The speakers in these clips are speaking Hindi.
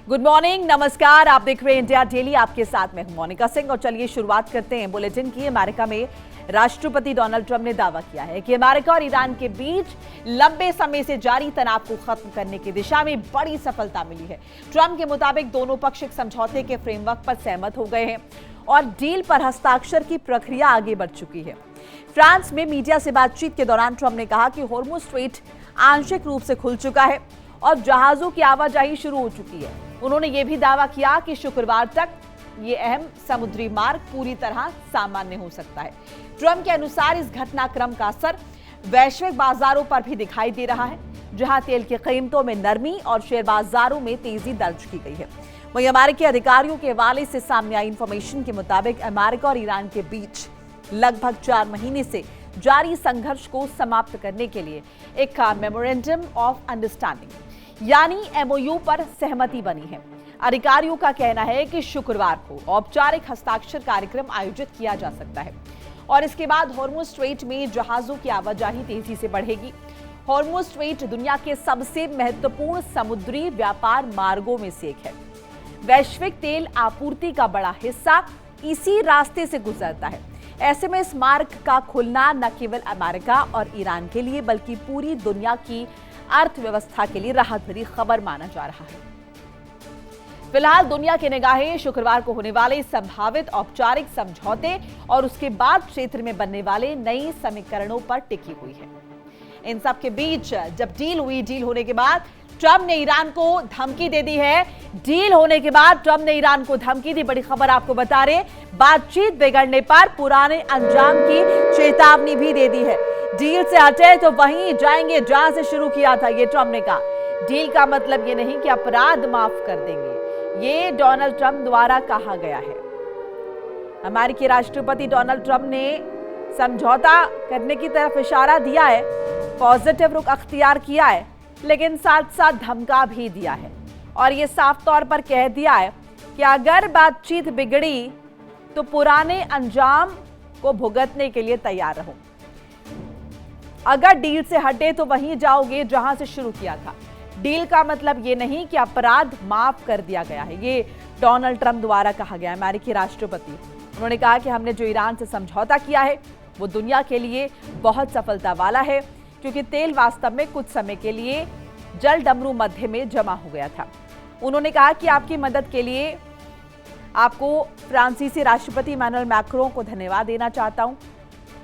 गुड मॉर्निंग, नमस्कार। आप देख रहे हैं इंडिया डेली, आपके साथ मैं हूं मोनिका सिंह। और चलिए शुरुआत करते हैं बुलेटिन की। अमेरिका में राष्ट्रपति डोनाल्ड ट्रंप ने दावा किया है कि अमेरिका और ईरान के बीच लंबे समय से जारी तनाव को खत्म करने की दिशा में बड़ी सफलता मिली है। ट्रंप के मुताबिक दोनों पक्ष एक समझौते के फ्रेमवर्क पर सहमत हो गए हैं और डील पर हस्ताक्षर की प्रक्रिया आगे बढ़ चुकी है। फ्रांस में मीडिया से बातचीत के दौरान ट्रंप ने कहा कि हॉर्मुज़ स्ट्रेट आंशिक रूप से खुल चुका है और जहाजों की आवाजाही शुरू हो चुकी है। उन्होंने यह भी दावा किया कि शुक्रवार तक ये अहम समुद्री मार्ग पूरी तरह सामान्य हो सकता है। ट्रंप के अनुसार इस घटनाक्रम का असर वैश्विक बाजारों पर भी दिखाई दे रहा है, जहां तेल की कीमतों में नरमी और शेयर बाजारों में तेजी दर्ज की गई है। वहीं अमेरिकी अधिकारियों के हवाले से सामने आई इंफॉर्मेशन के मुताबिक अमेरिका और ईरान के बीच लगभग 4 महीने से जारी संघर्ष को समाप्त करने के लिए एक मेमोरेंडम ऑफ अंडरस्टैंडिंग यानी एमओयू पर सहमति बनी है। अधिकारियों का कहना है कि शुक्रवार को औपचारिक हस्ताक्षर कार्यक्रम आयोजित किया जा सकता है और इसके बाद हॉर्मुज़ स्ट्रेट में जहाजों की आवाजाही तेजी से बढ़ेगी। हॉर्मुज़ स्ट्रेट दुनिया के सबसे महत्वपूर्ण समुद्री व्यापार मार्गों में से एक है। वैश्विक तेल आपूर्ति का बड़ा हिस्सा इसी रास्ते से गुजरता है। ऐसे में इस मार्ग का खुलना न केवल अमेरिका और ईरान के लिए बल्कि पूरी दुनिया की अर्थव्यवस्था के लिए राहत भरी खबर माना जा रहा है। फिलहाल दुनिया की निगाहें शुक्रवार को होने वाले संभावित औपचारिक समझौते और उसके बाद क्षेत्र में बनने वाले नए समीकरणों पर टिकी हुई है। इन सब के बीच जब डील होने के बाद ट्रंप ने ईरान को धमकी दे दी है। डील होने के बाद ट्रंप ने ईरान को धमकी दी। बड़ी खबर आपको बता रहे, बातचीत बिगड़ने पर पुराने अंजाम की चेतावनी भी दे दी है। डील से हटे तो वहीं जाएंगे जहां से शुरू किया था, ये ट्रंप ने कहा। डील का मतलब ये नहीं कि अपराध माफ कर देंगे, ये डोनाल्ड ट्रंप द्वारा कहा गया है। अमेरिकी राष्ट्रपति डोनाल्ड ट्रंप ने समझौता करने की तरफ इशारा दिया है, पॉजिटिव रुख अख्तियार किया है, लेकिन साथ साथ धमका भी दिया है और ये साफ तौर पर कह दिया है कि अगर बातचीत बिगड़ी तो पुराने अंजाम को भुगतने के लिए तैयार रहो। अगर डील से हटे तो वहीं जाओगे जहां से शुरू किया था। डील का मतलब ये नहीं कि अपराध माफ कर दिया गया है, ये डोनाल्ड ट्रंप द्वारा कहा गया। अमेरिकी राष्ट्रपति उन्होंने कहा कि हमने जो ईरान से समझौता किया है वो दुनिया के लिए बहुत सफलता वाला है, क्योंकि तेल वास्तव में कुछ समय के लिए जल डमरू मध्य में जमा हो गया था। उन्होंने कहा कि आपकी मदद के लिए आपको फ्रांसीसी राष्ट्रपति इमैनुअल मैक्रों को धन्यवाद देना चाहता हूं।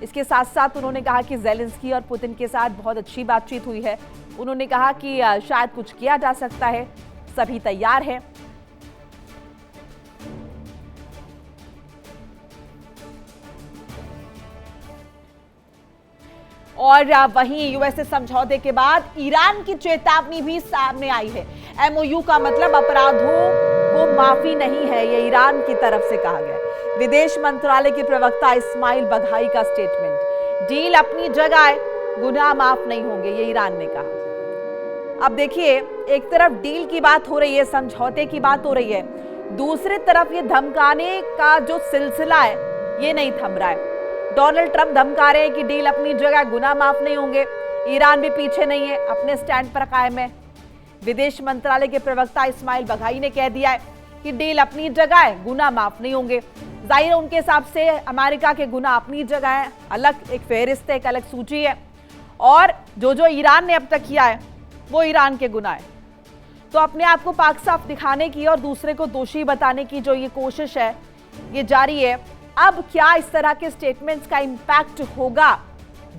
इसके साथ साथ उन्होंने कहा कि ज़ेलेंस्की और पुतिन के साथ बहुत अच्छी बातचीत हुई है। उन्होंने कहा कि शायद कुछ किया जा सकता है, सभी तैयार हैं। और वहीं यूएसए समझौते के बाद ईरान की चेतावनी भी सामने आई है। एमओयू का मतलब अपराधों को माफी नहीं है, ये ईरान की तरफ से कहा गया। विदेश मंत्रालय के प्रवक्ता इस्माइल बघाई का स्टेटमेंट, डील अपनी जगह है, गुनाह माफ नहीं होंगे, ये ईरान ने कहा। अब देखिए, एक तरफ डील की बात हो रही है, समझौते की बात हो रही है, दूसरी तरफ ये धमकाने का जो सिलसिला है ये नहीं थम रहा है। डोनाल्ड ट्रंप धमका रहे हैं कि डील अपनी जगह, गुनाह माफ नहीं होंगे। ईरान भी पीछे नहीं है, अपने स्टैंड पर कायम है। विदेश मंत्रालय के प्रवक्ता इस्माइल बघाई ने कह दिया है कि डील अपनी जगह है, गुनाह माफ नहीं होंगे। जाहिर है उनके हिसाब से अमेरिका के गुनाह अपनी जगह है, अलग एक फेहरिस्त है, एक अलग सूची है, और जो ईरान ने अब तक किया है वो ईरान के गुनाह है। तो अपने आप को पाक साफ दिखाने की और दूसरे को दोषी बताने की जो ये कोशिश है ये जारी है। अब क्या इस तरह के स्टेटमेंट्स का इंपैक्ट होगा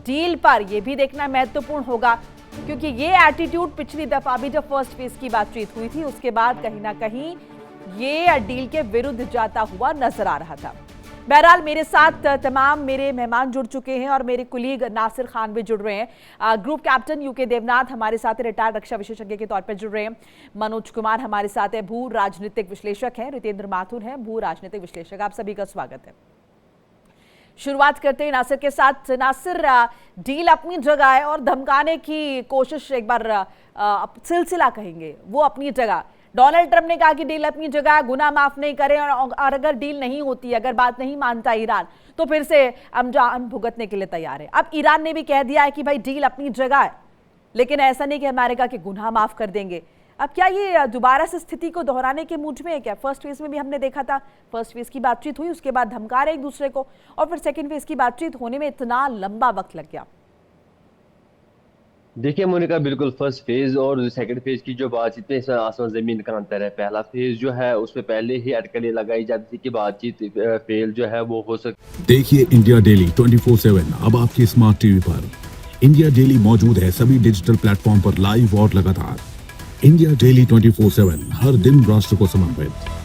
डील पर, यह भी देखना महत्वपूर्ण होगा, क्योंकि ये एटीट्यूड पिछली दफा भी जब फर्स्ट फेज की बातचीत हुई थी उसके बाद कहीं ना कहीं ये डील के विरुद्ध जाता हुआ नजर आ रहा था। बहरहाल मेरे साथ तमाम मेरे मेहमान जुड़ चुके हैं और मेरे कुलीग नासिर खान भी जुड़ रहे हैं। ग्रुप कैप्टन यूके देवनाथ हमारे साथ रिटायर्ड रक्षा विशेषज्ञ के तौर पर जुड़ रहे हैं। मनोज कुमार हमारे साथ है, भू राजनीतिक विश्लेषक हैं। रितेंद्र माथुर हैं, भू राजनीतिक विश्लेषक। आप सभी का स्वागत है। शुरुआत करते हैं नासिर के साथ। नासिर, डील अपनी जगह है और धमकाने की कोशिश, एक बार सिलसिला कहेंगे, वो अपनी जगह। डोनाल्ड ट्रंप ने कहा कि डील अपनी जगह, गुनाह माफ नहीं करें, और अगर डील नहीं होती, अगर बात नहीं मानता ईरान, तो फिर से अंजाम भुगतने के लिए तैयार है। अब ईरान ने भी कह दिया है कि भाई डील अपनी जगह है, लेकिन ऐसा नहीं कि अमेरिका के गुनाह माफ कर देंगे। अब क्या ये दोबारा से स्थिति को दोहराने के मूड में है क्या? फर्स्ट फेज में भी हमने देखा था, फर्स्ट फेज की बातचीत हुई, उसके बाद धमका रहे एक दूसरे को, और फिर सेकंड फेज की बातचीत होने में इतना लंबा वक्त लग गया। देखिए मोनिका, बिल्कुल फर्स्ट फेज और सेकंड फेज की जो बातचीत है इसमें आसमान जमीन का अंतर है। पहला फेज जो है उसमें पहले ही अटकलें लगाई जाती थी कि बातचीत फेल जो है वो हो सकती। देखिए इंडिया डेली 24/7 अब आपकी स्मार्ट टीवी पर। इंडिया डेली मौजूद है सभी डिजिटल प्लेटफॉर्म पर लाइव और लगातार। इंडिया डेली 24/7 हर दिन राष्ट्र को समर्पित।